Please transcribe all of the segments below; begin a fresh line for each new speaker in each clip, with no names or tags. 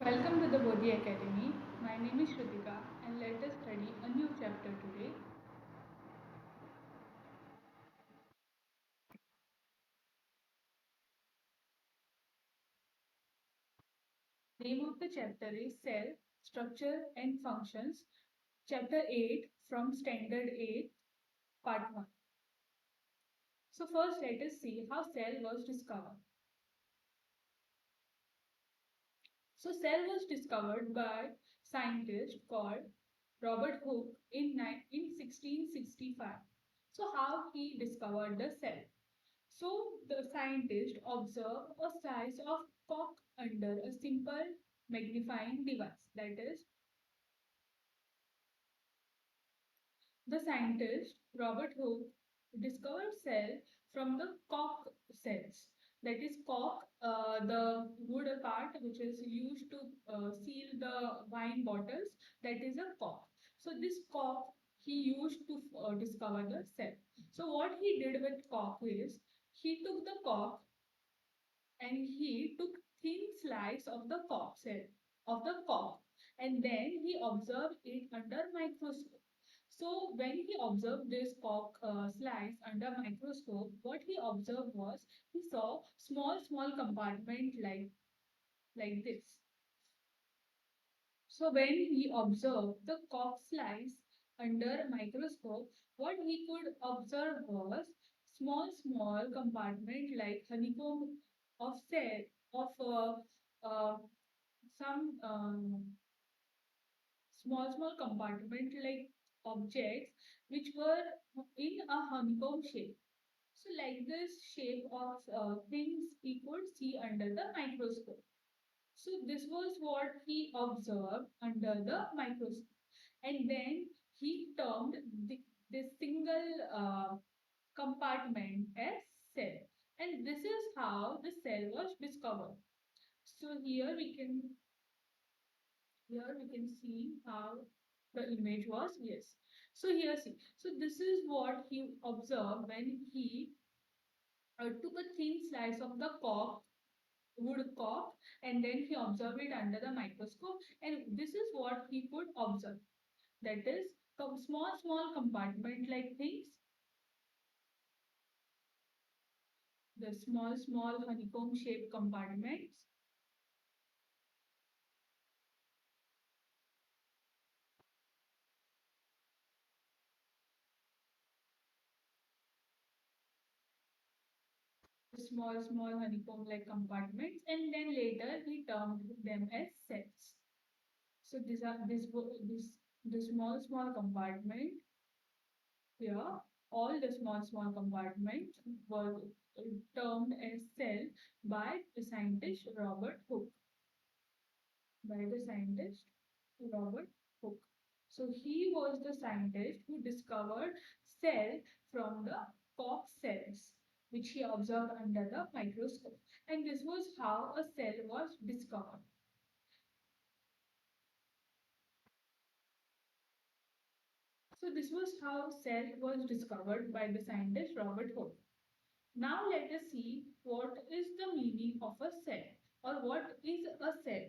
Welcome to the Bodhi Academy. My name is Shrutika and let us study a new chapter today. Name of the chapter is Cell, Structure and Functions, Chapter 8 from Standard 8, Part 1. So first let us see how cell was discovered. So cell was discovered by a scientist called Robert Hooke in 1665. So how he discovered the cell? So the scientist observed a slice of cork under a simple magnifying device. That is, the scientist Robert Hooke discovered cell from the cork cells. That is cork, the wood part which is used to seal the wine bottles. That is a cork. So this cork he used to discover the cell. So what he did with cork is he took the cork and he took thin slice of the cork and then he observed it under microscope. So when he observed this cork slice under microscope, what he observed was he saw small compartment like this. So when he observed the cork slice under microscope, what he could observe was small compartment like honeycomb of cell of uh, some small compartment like objects which were in a honeycomb shape. So like this shape of things he could see under the microscope. So this was what he observed under the microscope. And then he termed this single compartment as cell. And this is how the cell was discovered. So here we can see how the image was. Yes. So here see. So this is what he observed when he took a thin slice of the cork would cough and then he observed it under the microscope and this is what he could observe, that is small compartment like things, the small honeycomb shaped compartments, small honeycomb like compartments, and then later he termed them as cells. So these are this the small compartment here, all the small compartments were termed as cell by the scientist Robert Hooke. By the scientist Robert Hooke. So he was the scientist who discovered cell from the cork cells, which he observed under the microscope. And this was how a cell was discovered. So this was how cell was discovered by the scientist Robert Hooke. Now let us see what is the meaning of a cell or what is a cell.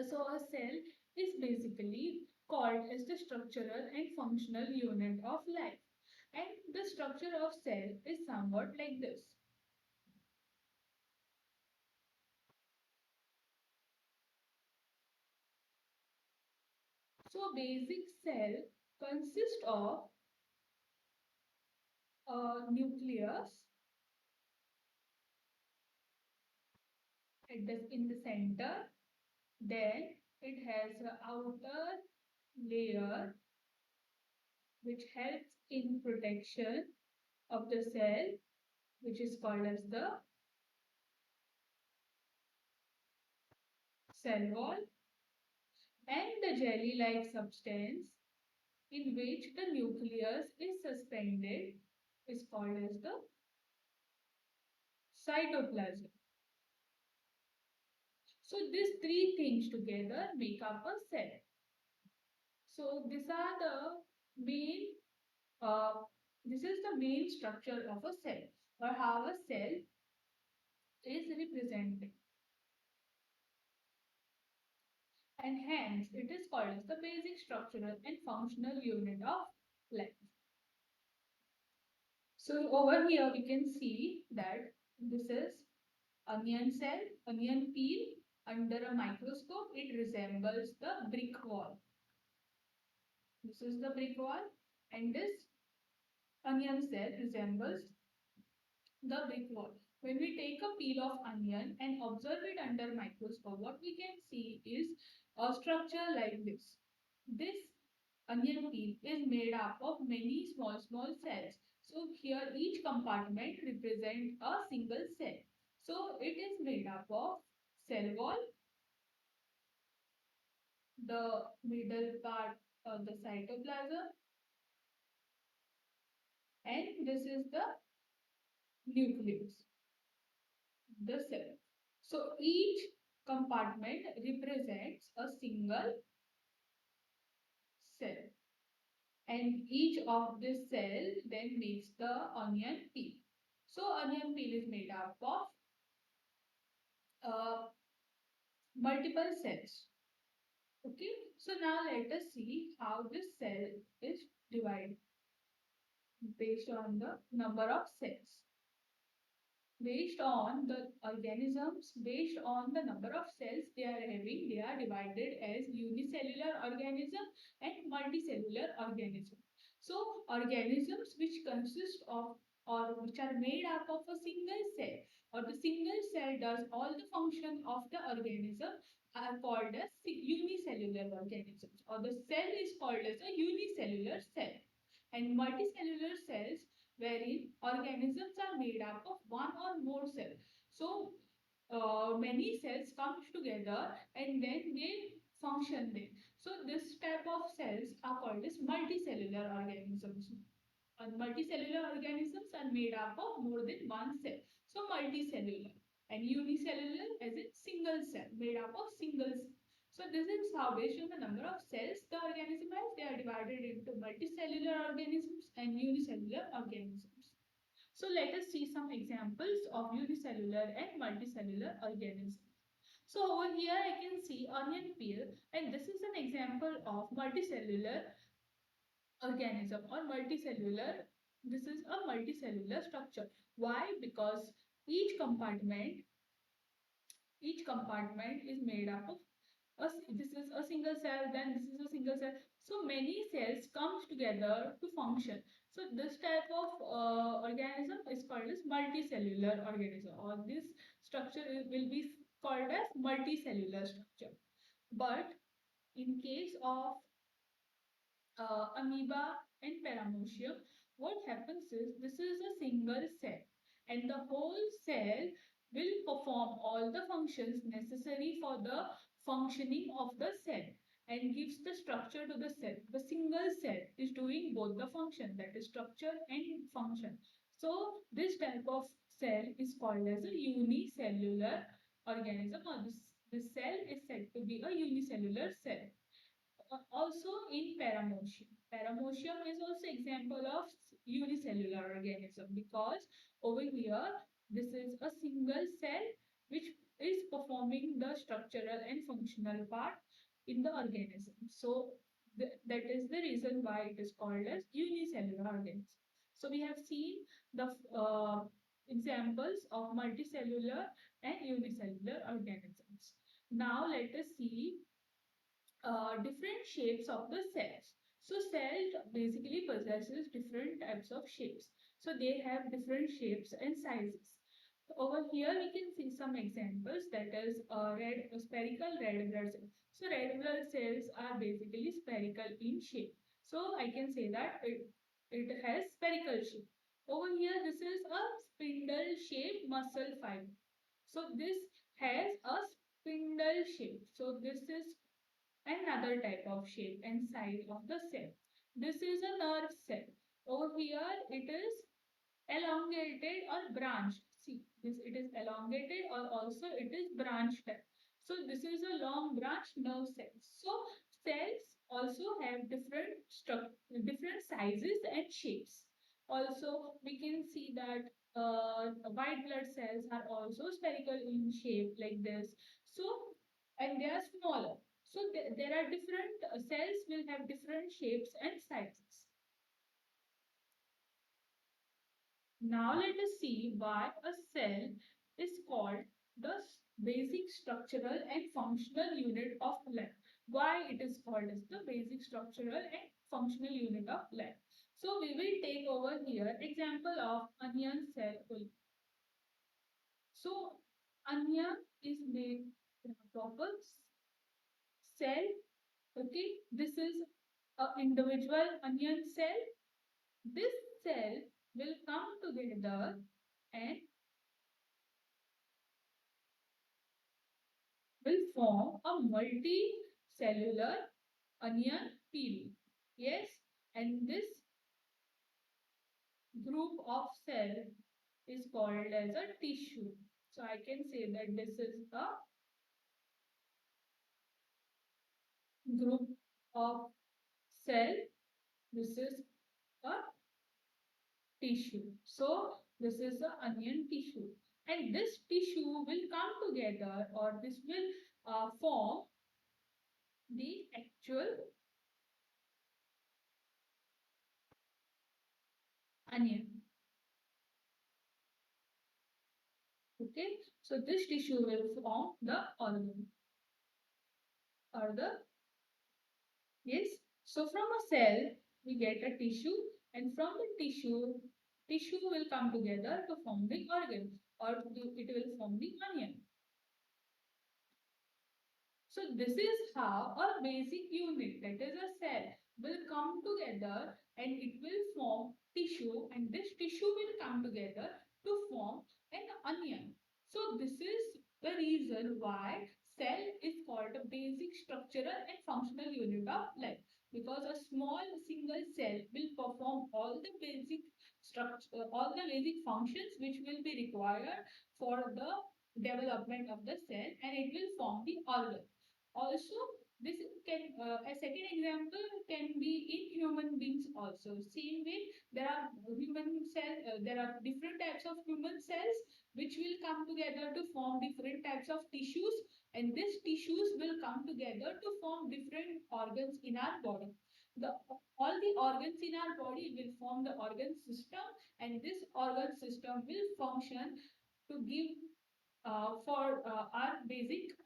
So a cell is basically called as the structural and functional unit of life. And the structure of cell is somewhat like this. So a basic cell consists of a nucleus in the center. Then it has an outer layer which helps in protection of the cell, which is called as the cell wall, and the jelly-like substance in which the nucleus is suspended is called as the cytoplasm. So these three things together make up a cell. So these are the main uh, this is the main structure of a cell or how a cell is represented. and hence it is called as the basic structural and functional unit of life. So over here we can see that this is onion cell, onion peel. Under a microscope, it resembles the brick wall. This is the brick wall, and this onion cell resembles the brick wall. When we take a peel of onion and observe it under microscope, what we can see is a structure like this. This onion peel is made up of many small cells. So here each compartment represents a single cell. So it is made up of cell wall, the middle part of the cytoplasm, and this is the nucleus, the cell. So each compartment represents a single cell, and each of this cell then makes the onion peel. So onion peel is made up of uh, multiple cells. Okay, so now let us see how this cell is divided based on the number of cells. Based on the organisms, based on the number of cells they are having, they are divided as unicellular organism and multicellular organism. So organisms which consist of or which are made up of a single cell, or the single cell does all the function of the organism, are called as unicellular organisms, or the cell is called as a unicellular cell. And multicellular cells, wherein organisms are made up of one or more cells. So many cells come together and then they function then. So this type of cells are called as multicellular organisms. And multicellular organisms are made up of more than one cell. So multicellular, and unicellular as in single cell, made up of single cell. So this is how, based on the number of cells the organism has, they are divided into multicellular organisms and unicellular organisms. So let us see some examples of unicellular and multicellular organisms. So over here I can see onion peel, and this is an example of multicellular organism or multicellular. This is a multicellular structure. Why? Because each compartment each compartment is made up of this is a single cell, then this is a single cell. So many cells comes together to function. So this type of organism is called as multicellular organism, or this structure will be called as multicellular structure. But in case of amoeba and paramecium, what happens is this is a single cell, and the whole cell will perform all the functions necessary for the functioning of the cell and gives the structure to the cell. The single cell is doing both the function, that is structure and function. So this type of cell is called as a unicellular organism, or this cell is said to be a unicellular cell. Also in paramecium. Paramecium is also example of unicellular organism, because over here this is a single cell which is performing the structural and functional part in the organism. So that is the reason why it is called as unicellular organism. So we have seen the examples of multicellular and unicellular organisms. Now let us see different shapes of the cells. So cell basically possesses different types of shapes. So they have different shapes and sizes. Over here we can see some examples, that is spherical red blood cells. So red blood cells are basically spherical in shape. So I can say that it has spherical shape. Over here this is a spindle shaped muscle fiber. So this has a spindle shape. So this is another type of shape and size of the cell. This is a nerve cell. Over here it is elongated or branched. See, this it is elongated, or also it is branched. So this is a long branch nerve cell. So cells also have different sizes and shapes. Also, we can see that white blood cells are also spherical in shape like this. So, and they are smaller. So there are different cells will have different shapes and sizes. Now let us see why a cell is called the basic structural and functional unit of life. Why it is called as the basic structural and functional unit of life. So we will take over here example of onion cell. So onion is made from a proper cell. Okay, this is an individual onion cell. This cell will come together and will form a multicellular onion peel. Yes, and this group of cell is called as a tissue. So I can say that this is a group of cell. This is a tissue. So this is the onion tissue. And this tissue will come together or this will form the actual onion. Okay, so this tissue will form the organ or the, yes. So from a cell we get a tissue, and from the tissue will come together to form the organ, or it will form the onion. So this is how a basic unit, that is a cell, will come together and it will form tissue, and this tissue will come together to form an onion. So this is the reason why cell is called a basic structural and functional unit of life, because a small single cell will perform all the basic structure, all the basic functions which will be required for the development of the cell, and it will form the organ. Also, this can a second example can be in human beings also. Same way, there are there are different types of human cells which will come together to form different types of tissues, and these tissues will come together to form different organs in our body. The all the organs in our body will form the organ system, and this organ system will function to give for our basic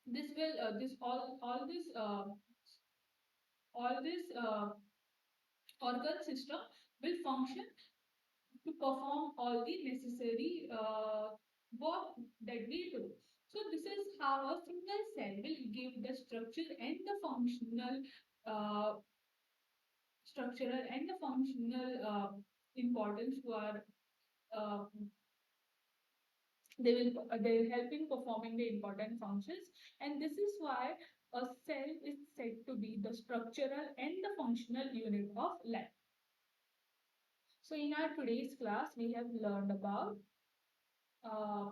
this will this all this organ system will function to perform all the necessary work that we do. So this is how a single cell will give the structure and the functional uh, structural and the functional importance to our uh, they will help in performing the important functions, and this is why a cell is said to be the structural and the functional unit of life. So in our today's class we have learned about uh,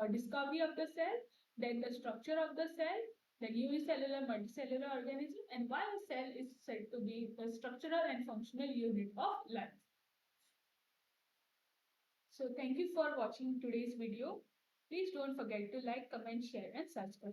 discovery of the cell, then the structure of the cell, then unicellular multicellular organism, and why a cell is said to be the structural and functional unit of life. So thank you for watching today's video. Please don't forget to like, comment, share and subscribe.